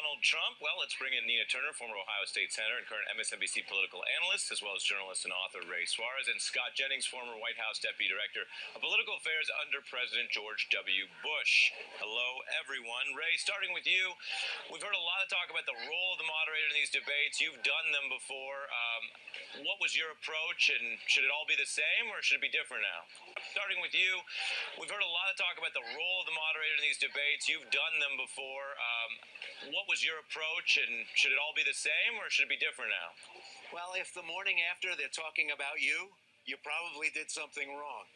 Donald Trump? Well, let's bring in Nina Turner, former Ohio State Senator and current MSNBC political analyst, as well as journalist and author Ray Suarez, and Scott Jennings, former White House Deputy Director of Political Affairs under President George W. Bush. Hello, everyone. Ray, starting with you, we've heard a lot of talk about the role of the moderator in these debates. You've done them before. What was your approach, and should it all be the same, or should it be different now? Starting with you, we've heard a lot of talk about the role of the moderator in these debates. You've done them before. What was your approach, and should it all be the same, or should it be different now? Well, if the morning after they're talking about you probably did something wrong.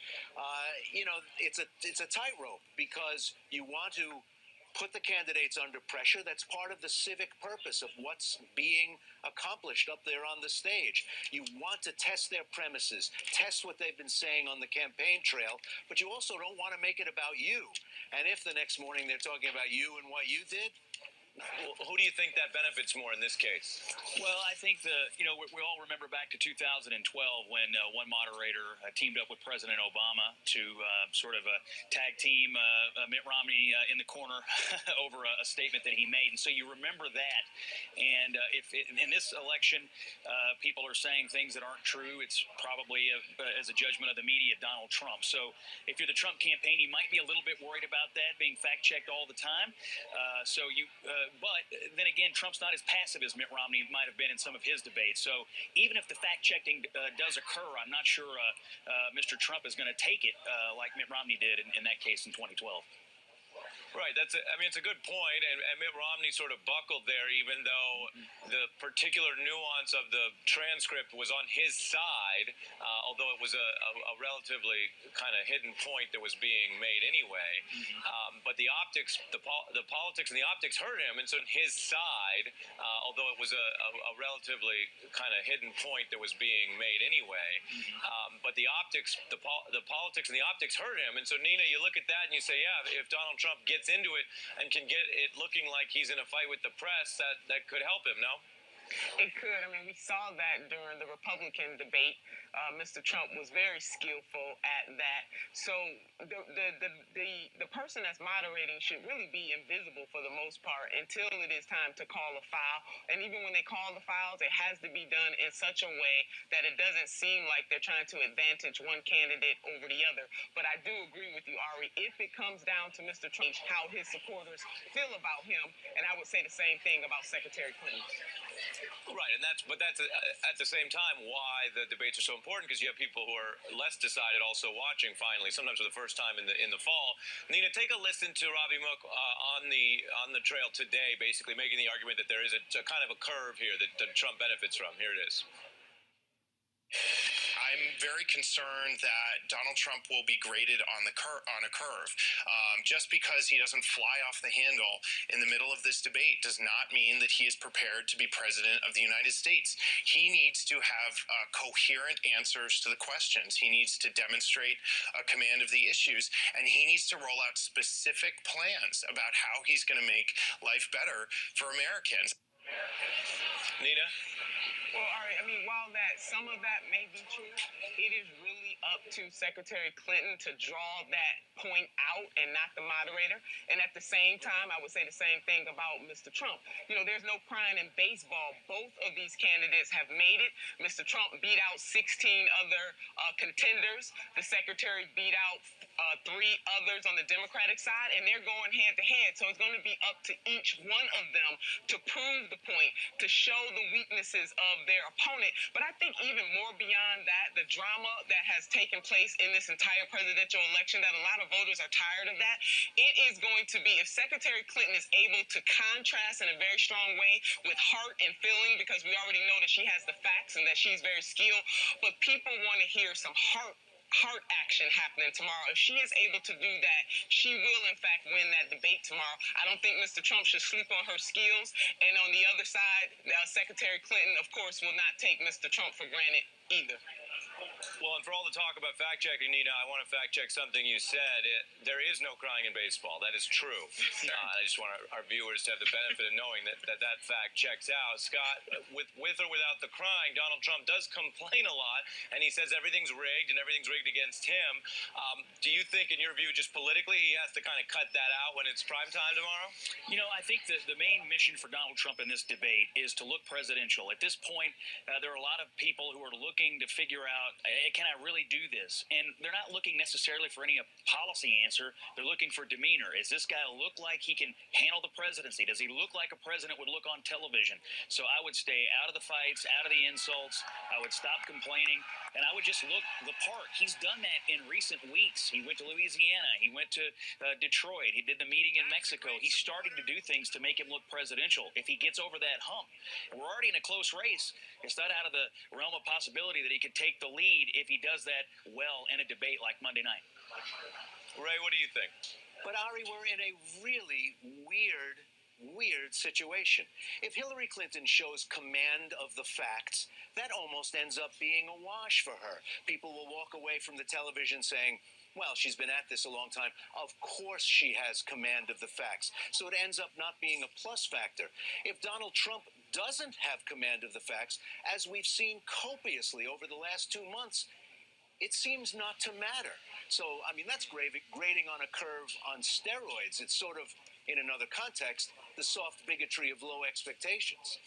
It's a tightrope because you want to put the candidates under pressure. That's part of the civic purpose of what's being accomplished up there on the stage. You want to test their premises, test what they've been saying on the campaign trail, but you also don't want to make it about you. And if the next morning they're talking about you and what you did, who do you think that benefits more in this case? Well, I think we all remember back to 2012 when one moderator teamed up with President Obama to sort of tag team Mitt Romney in the corner over a statement that he made. And so you remember that. And if in this election people are saying things that aren't true, it's probably as a judgment of the media, Donald Trump. So if you're the Trump campaign, you might be a little bit worried about that being fact-checked all the time. But then again, Trump's not as passive as Mitt Romney might have been in some of his debates. So even if the fact-checking does occur, I'm not sure Mr. Trump is going to take it like Mitt Romney did in that case in 2012. Right. It's a good point, and Mitt Romney sort of buckled there, even though the particular nuance of the transcript was on his side, although it was a relatively kind of hidden point that was being made anyway. But the optics, the politics and the optics hurt him, and so on his side, although it was a relatively kind of hidden point that was being made anyway. But the politics and the optics hurt him, and so Nina, you look at that and you say, yeah, if Donald Trump gets into it and can get it looking like he's in a fight with the press, that could help him, no? It could. I mean, we saw that during the Republican debate. Mr. Trump was very skillful at that. So the person that's moderating should really be invisible for the most part until it is time to call a foul. And even when they call the fouls, it has to be done in such a way that it doesn't seem like they're trying to advantage one candidate over the other. But I do agree with you, Ari. If it comes down to Mr. Trump, how his supporters feel about him, and I would say the same thing about Secretary Clinton. Right, and that's at the same time why the debates are so important, because you have people who are less decided also watching finally, sometimes for the first time in the fall. Nina, take a listen to Ravi Mook on the trail today, basically making the argument that there is a kind of a curve here that Trump benefits from. Here it is. I'm very concerned that Donald Trump will be graded on a curve. Just because he doesn't fly off the handle in the middle of this debate does not mean that he is prepared to be president of the United States. He needs to have coherent answers to the questions. He needs to demonstrate a command of the issues, and he needs to roll out specific plans about how he's going to make life better for Americans. Nina? Well, Ari, I mean, while some of that may be true, it is really up to Secretary Clinton to draw that point out and not the moderator. And at the same time, I would say the same thing about Mr. Trump. There's no crying in baseball. Both of these candidates have made it. Mr. Trump beat out 16 other contenders. The secretary beat out 3 others on the Democratic side, and they're going head to head. So it's going to be up to each one of them to prove the point, to show the weaknesses of their opponent. But I think even more beyond that, the drama that has taken place in this entire presidential election, that a lot of voters are tired of that. It is going to be, if Secretary Clinton is able to contrast in a very strong way with heart and feeling, because we already know that she has the facts and that she's very skilled, but people want to hear some heart action happening tomorrow. If she is able to do that, she will in fact win that debate tomorrow. I don't think Mr. Trump should sleep on her skills. And on the other side, Secretary Clinton, of course, will not take Mr. Trump for granted either. Well, and for all the talk about fact checking, Nina, I want to fact check something you said. There is no crying in baseball. That is true. I just want our viewers to have the benefit of knowing that fact checks out. Scott, with or without the crying, Donald Trump does complain a lot, and he says everything's rigged and everything's rigged against him. Do you think, in your view, just politically, he has to kind of cut that out when it's prime time tomorrow? You know, I think that the main mission for Donald Trump in this debate is to look presidential. At this point, there are a lot of people who are looking to figure out, can I really do this? And they're not looking necessarily for any policy answer. They're looking for demeanor. Is this guy look like he can handle the presidency? Does he look like a president would look on television? So I would stay out of the fights, out of the insults. I would stop complaining, and I would just look the part. He's done that in recent weeks. He went to Louisiana. He went to Detroit. He did the meeting in Mexico. He's starting to do things to make him look presidential. If he gets over that hump, and we're already in a close race, it's not out of the realm of possibility that he could take the lead if he does that well in a debate like Monday night. Ray, what do you think? But Ari, we're in a really weird situation. If Hillary Clinton shows command of the facts, that almost ends up being a wash for her. People will walk away from the television saying, well, she's been at this a long time. Of course she has command of the facts. So it ends up not being a plus factor. If Donald Trump doesn't have command of the facts, as we've seen copiously over the last 2 months, it seems not to matter. So, I mean, that's grading on a curve on steroids. It's sort of, in another context, the soft bigotry of low expectations.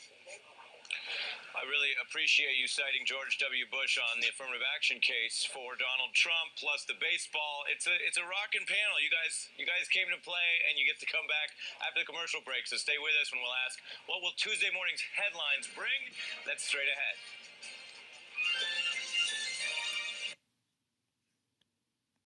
I really appreciate you citing George W. Bush on the affirmative action case for Donald Trump, plus the baseball. It's a rocking panel. You guys came to play, and you get to come back after the commercial break. So stay with us when we'll ask, what will Tuesday morning's headlines bring? That's straight ahead.